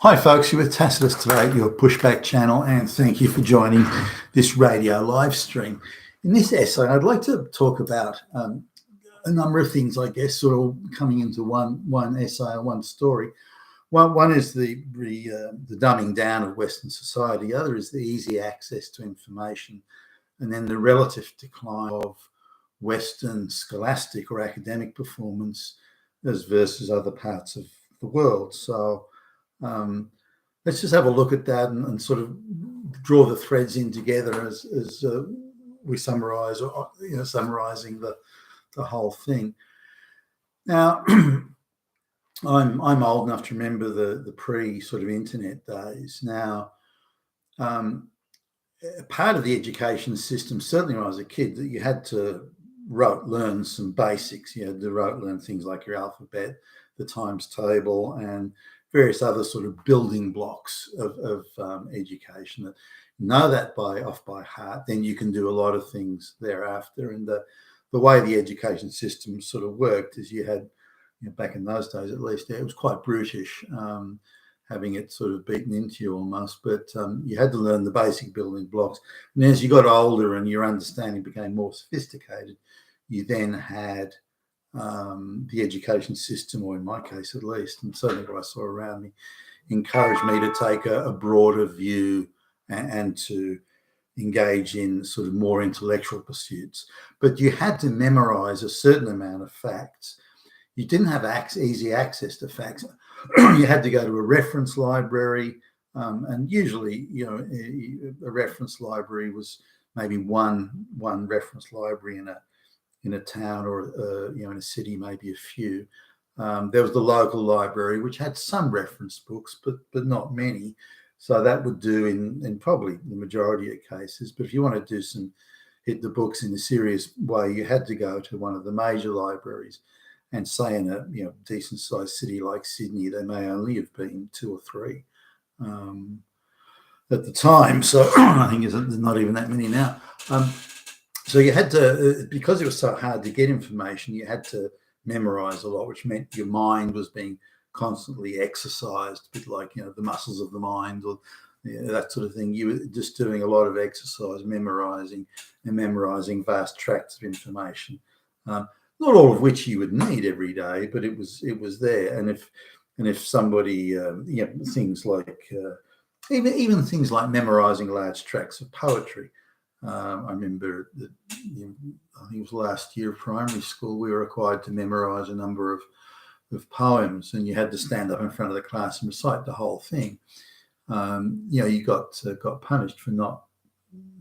Hi folks, you're with Tacitus today, your pushback channel, and thank you for joining this radio live stream. In this essay, I'd like to talk about a number of things, I guess, sort of coming into one essay or one story. One is the dumbing down of Western society. The other is the easy access to information, and then the relative decline of Western scholastic or academic performance as versus other parts of the world. So let's just have a look at that and sort of draw the threads in together as we summarize, or summarizing the whole thing. Now, I'm old enough to remember the pre sort of internet days. Now, part of the education system, certainly when I was a kid, that you had to learn some basics. You had to learn things like your alphabet, the times table, and various other sort of building blocks of education. That know that off by heart, then you can do a lot of things thereafter. And the way the education system sort of worked is you had, back in those days at least, it was quite brutish, having it sort of beaten into you almost. But you had to learn the basic building blocks. And as you got older and your understanding became more sophisticated, you then had the education system, or in my case at least, and certainly what I saw around me, encouraged me to take a broader view and to engage in sort of more intellectual pursuits. But you had to memorize a certain amount of facts. You didn't have easy access to facts. You had to go to a reference library, and usually, a reference library was maybe one reference library in a town, or in a city, maybe a few. There was the local library, which had some reference books, but not many. So that would do in probably the majority of cases. But if you want to hit the books in a serious way, you had to go to one of the major libraries. And say in a decent sized city like Sydney, there may only have been 2 or 3 at the time. So I think there's not even that many now. So you had to, because it was so hard to get information, you had to memorize a lot, which meant your mind was being constantly exercised, a bit like, the muscles of the mind, or that sort of thing. You were just doing a lot of exercise, memorizing vast tracts of information, not all of which you would need every day, but it was there. And if somebody, things like even things like memorizing large tracts of poetry. I remember that, I think it was last year of primary school, we were required to memorize a number of poems, and you had to stand up in front of the class and recite the whole thing. You got punished for not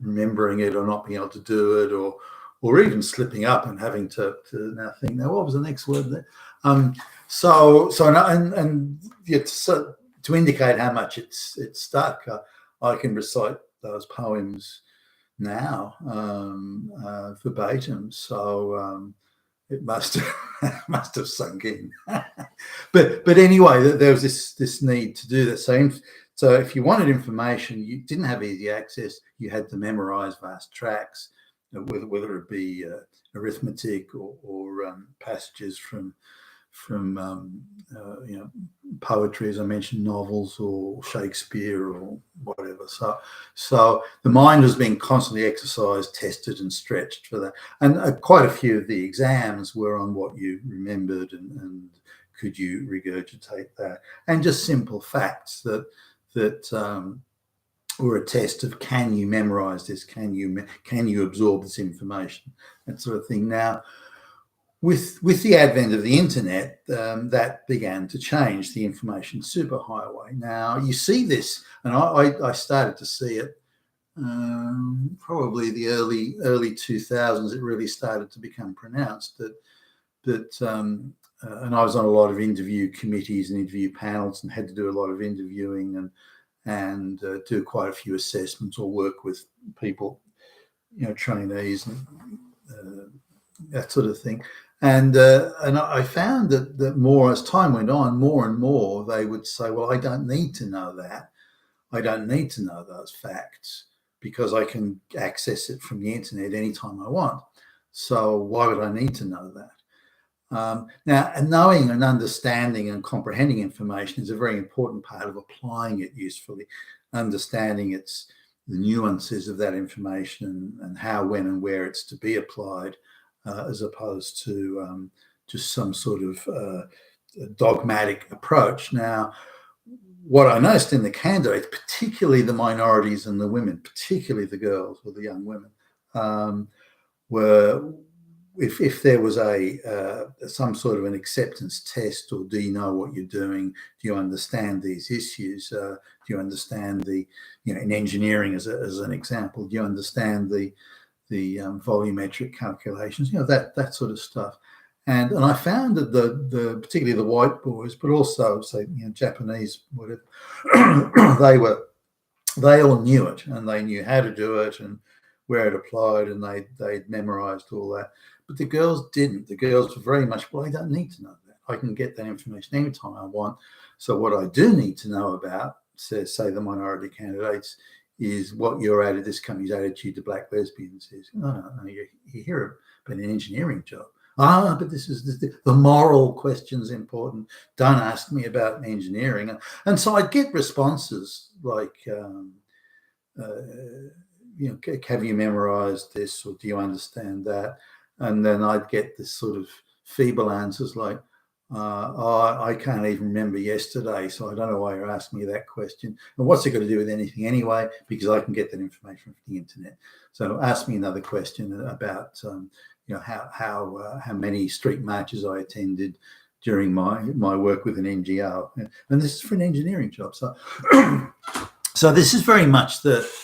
remembering it, or not being able to do it, or even slipping up and having to now think, now what was the next word there? To indicate how much it's stuck, I can recite those poems now verbatim. So it must have sunk in. but anyway, there was this need to do the same. So if you wanted information, you didn't have easy access. You had to memorize vast tracts, whether it be arithmetic or passages from poetry, as I mentioned, novels or Shakespeare or whatever. So the mind was being constantly exercised, tested, and stretched for that. And quite a few of the exams were on what you remembered and could you regurgitate that, and just simple facts that were a test of, can you memorize this? Can you absorb this information? That sort of thing. Now, with the advent of the internet, that began to change, the information superhighway. Now you see this, and I started to see it probably the early 2000s. It really started to become pronounced and I was on a lot of interview committees and interview panels, and had to do a lot of interviewing and do quite a few assessments, or work with people, trainees and that sort of thing. And I found that more as time went on, more and more they would say, well, I don't need to know that. I don't need to know those facts, because I can access it from the internet anytime I want. So why would I need to know that? Now, and knowing and understanding and comprehending information is a very important part of applying it usefully, understanding the nuances of that information and how, when, and where it's to be applied, as opposed to just some sort of dogmatic approach. Now, what I noticed in the candidates, particularly the minorities and the women, particularly the girls or the young women, were, if there was some sort of an acceptance test, or do you know what you're doing? Do you understand these issues? Do you understand in engineering as an example, do you understand the volumetric calculations? That sort of stuff. And I found that the particularly the white boys, but also say Japanese, whatever, they all knew it, and they knew how to do it and where it applied, and they'd memorized all that. But the girls didn't. The girls were very much, well, I don't need to know that. I can get that information anytime I want. So what I do need to know about, say the minority candidates, is what this company's attitude to black lesbians is. No, you hear about an engineering job. But this is the moral question's important. Don't ask me about engineering. And so I'd get responses like, have you memorized this, or do you understand that? And then I'd get this sort of feeble answers like, I can't even remember yesterday, so I don't know why you're asking me that question. And what's it got to do with anything anyway? Because I can get that information from the internet. So ask me another question about, how many street marches I attended during my work with an NGO. And this is for an engineering job. So, so this is very much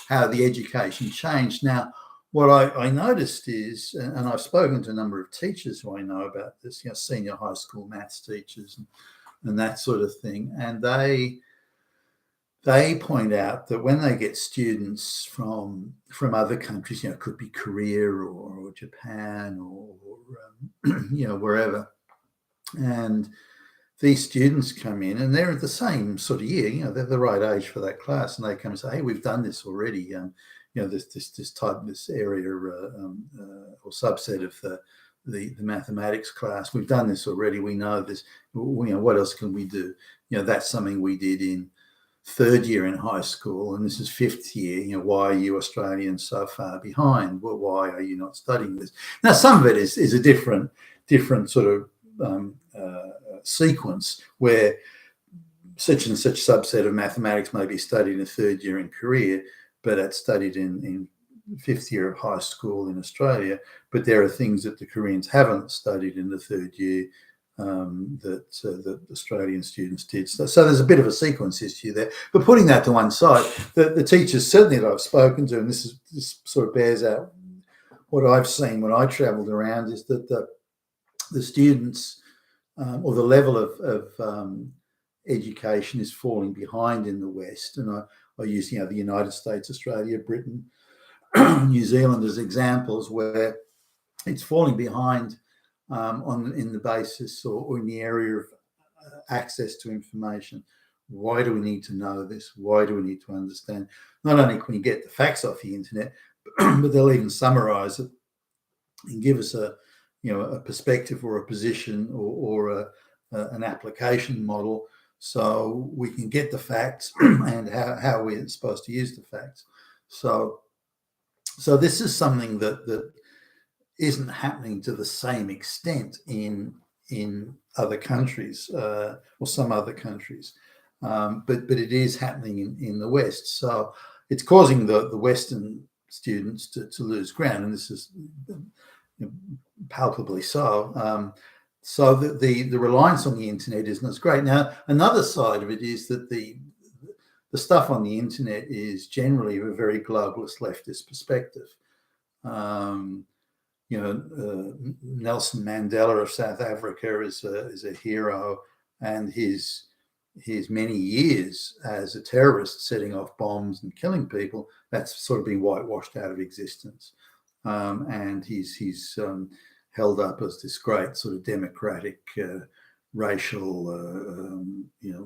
how the education changed. Now, what I noticed is, and I've spoken to a number of teachers who I know about this, senior high school maths teachers and that sort of thing, and they point out that when they get students from other countries, it could be Korea or Japan or wherever, and these students come in and they're at the same sort of year, they're the right age for that class, and they come and say, hey, we've done this already. This area or subset of the mathematics class, we've done this already. We know this. What else can we do? That's something we did in third year in high school, and this is fifth year. Why are you Australians so far behind? Well, why are you not studying this? Now, some of it is a different sort of sequence where such and such subset of mathematics may be studied in third year in Korea, but it's studied in fifth year of high school in Australia. But there are things that the Koreans haven't studied in the third year that Australian students did. So there's a bit of a sequence issue there. But putting that to one side, the teachers certainly that I've spoken to, and this sort of bears out what I've seen when I travelled around, is that the students or the level of education is falling behind in the West. And I use the United States, Australia, Britain, New Zealand as examples where it's falling behind in the basis or in the area of access to information. Why do we need to know this? Why do we need to understand? Not only can we get the facts off the internet, but they'll even summarize it and give us a perspective or a position or an application model, so we can get the facts and how we're supposed to use the facts. So this is something that isn't happening to the same extent in other countries or some other countries, but it is happening in the West. So it's causing the Western students to lose ground, and this is palpably so. So the reliance on the internet isn't as great. Now, another side of it is that the stuff on the internet is generally a very globalist leftist perspective. Nelson Mandela of South Africa is a hero, and his many years as a terrorist setting off bombs and killing people, that's sort of been whitewashed out of existence. And he's held up as this great sort of democratic, racial,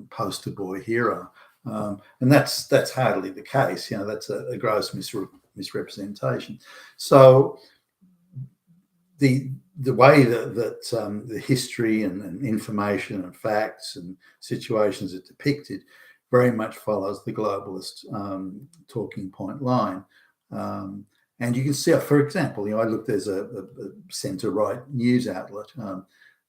poster boy hero. And that's hardly the case. That's a gross misrepresentation. So the the way that the history and information and facts and situations are depicted very much follows the globalist talking point line. And you can see, for example, I looked, there's a centre-right news outlet,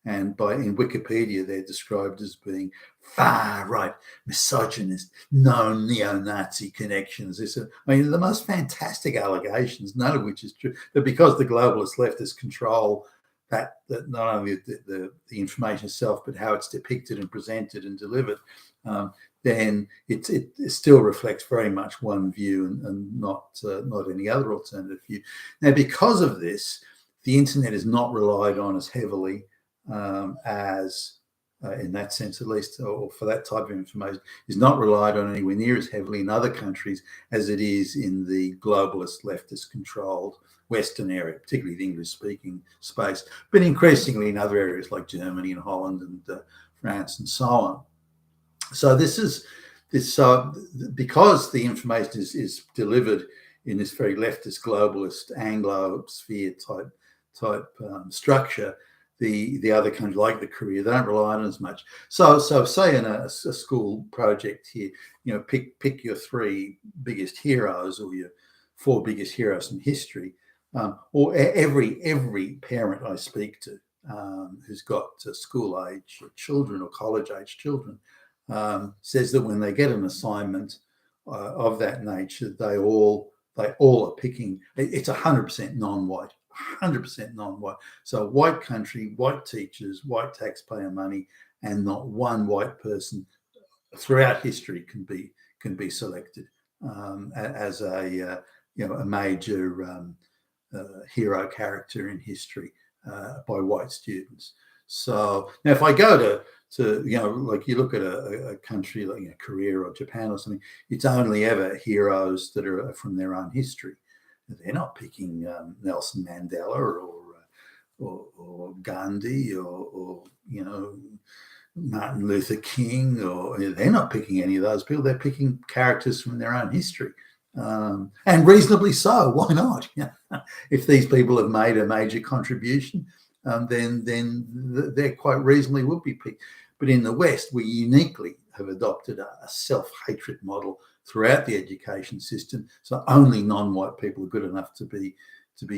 and in Wikipedia, they're described as being far-right, misogynist, known neo-Nazi connections. The most fantastic allegations, none of which is true. But because the globalist leftists control that not only the information itself, but how it's depicted and presented and delivered, then it still reflects very much one view and not any other alternative view. Now, because of this, the internet is not relied on as heavily as, in that sense at least, or for that type of information, is not relied on anywhere near as heavily in other countries as it is in the globalist leftist-controlled Western area, particularly the English-speaking space, but increasingly in other areas like Germany and Holland and France and so on. So because the information is delivered in this very leftist, globalist, Anglo-sphere type structure, the other countries like the Korea, they don't rely on it as much. So say in a school project here, pick your 3 biggest heroes or your 4 biggest heroes from history, or every parent I speak to who's got school-age children or college-age children says that when they get an assignment of that nature, they all are picking. It's 100% non-white. 100% non-white. So white country, white teachers, white taxpayer money, and not one white person throughout history can be selected as a major hero character in history by white students. So now, if I go to like you look at a country like Korea or Japan or something, it's only ever heroes that are from their own history. They're not picking Nelson Mandela or Gandhi or Martin Luther King, or they're not picking any of those people. They're picking characters from their own history, and reasonably so. Why not? If these people have made a major contribution, then they quite reasonably would be picked. But in the West, we uniquely have adopted a self-hatred model throughout the education system. So only non-white people are good enough to be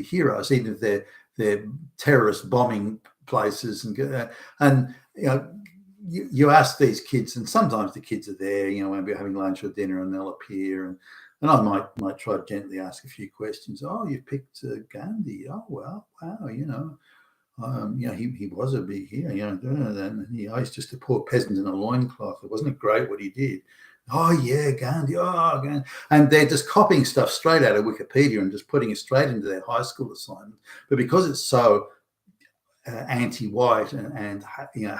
heroes, even if they're terrorist bombing places. And you ask these kids, and sometimes the kids are there, when we're having lunch or dinner, and they'll appear, and I might try to gently ask a few questions. Oh, you picked Gandhi. Oh, well, wow, he was a big hero, and he's just a poor peasant in a loincloth. It wasn't great what he did. Oh, yeah, Gandhi. Oh, Gandhi. And they're just copying stuff straight out of Wikipedia and just putting it straight into their high school assignment. But because it's so anti-white and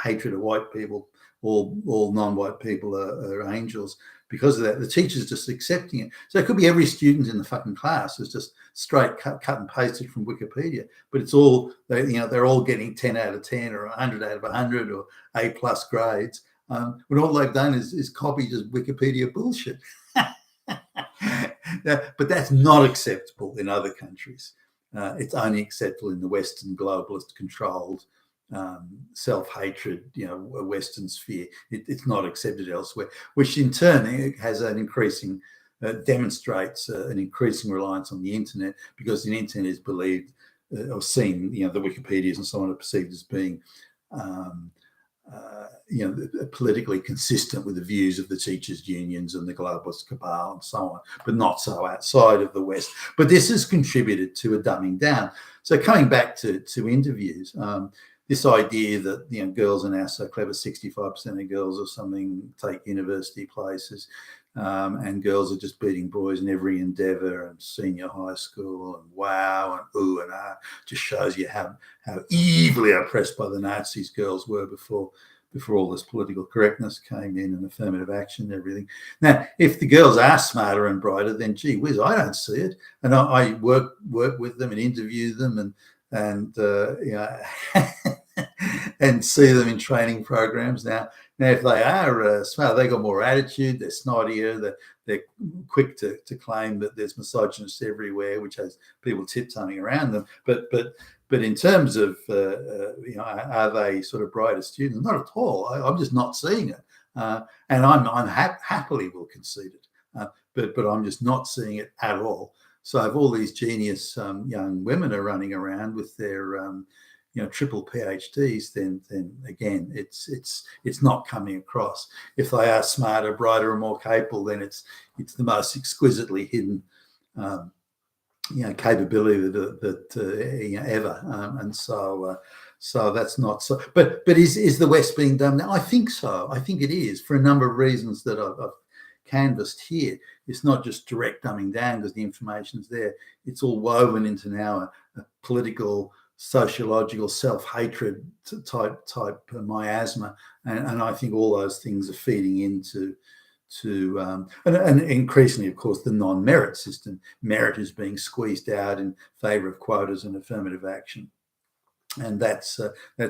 hatred of white people, all non-white people are angels. Because of that, the teacher's just accepting it. So it could be every student in the fucking class is just straight cut and pasted from Wikipedia, but it's all they're all getting 10 out of 10 or 100 out of 100 or A+ grades. When all they've done is copy just Wikipedia bullshit. But that's not acceptable in other countries. It's only acceptable in the Western globalist controlled self-hatred, Western sphere. It's not accepted elsewhere, which in turn has an increasing demonstrates an increasing reliance on the internet, because the internet is believed or seen, the Wikipedias and so on are perceived as being politically consistent with the views of the teachers' unions and the globalist cabal and so on, but not so outside of the West. But this has contributed to a dumbing down. So coming back to interviews, this idea that girls are now so clever, 65% of girls or something take university places, and girls are just beating boys in every endeavour and senior high school, and wow and ooh and ah, just shows you how evilly oppressed by the Nazis girls were before all this political correctness came in and affirmative action and everything. Now, if the girls are smarter and brighter, then gee whiz, I don't see it. And I work with them and interview them and and see them in training programs. Now if they are smart, they got more attitude, they're snottier, they're quick to claim that there's misogynists everywhere, which has people tiptoeing around them. But But in terms of are they sort of brighter students? Not at all. I'm just not seeing it, and I'm happily will concede it, but I'm just not seeing it at all. So if all these genius young women are running around with their triple PhDs, then again it's not coming across. If they are smarter, brighter, and more capable, then it's the most exquisitely hidden capability that ever. And so that's not so. But is the West being done now? I think so. I think it is, for a number of reasons that I've canvassed here. It's not just direct dumbing down because the information's there. It's all woven into now a political, sociological self-hatred type miasma, and I think all those things are feeding into and increasingly, of course, the non-merit system. Merit is being squeezed out in favour of quotas and affirmative action, and that's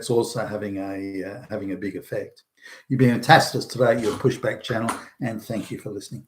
also having a big effect. You've been fantastic today, your Pushback channel, and thank you for listening.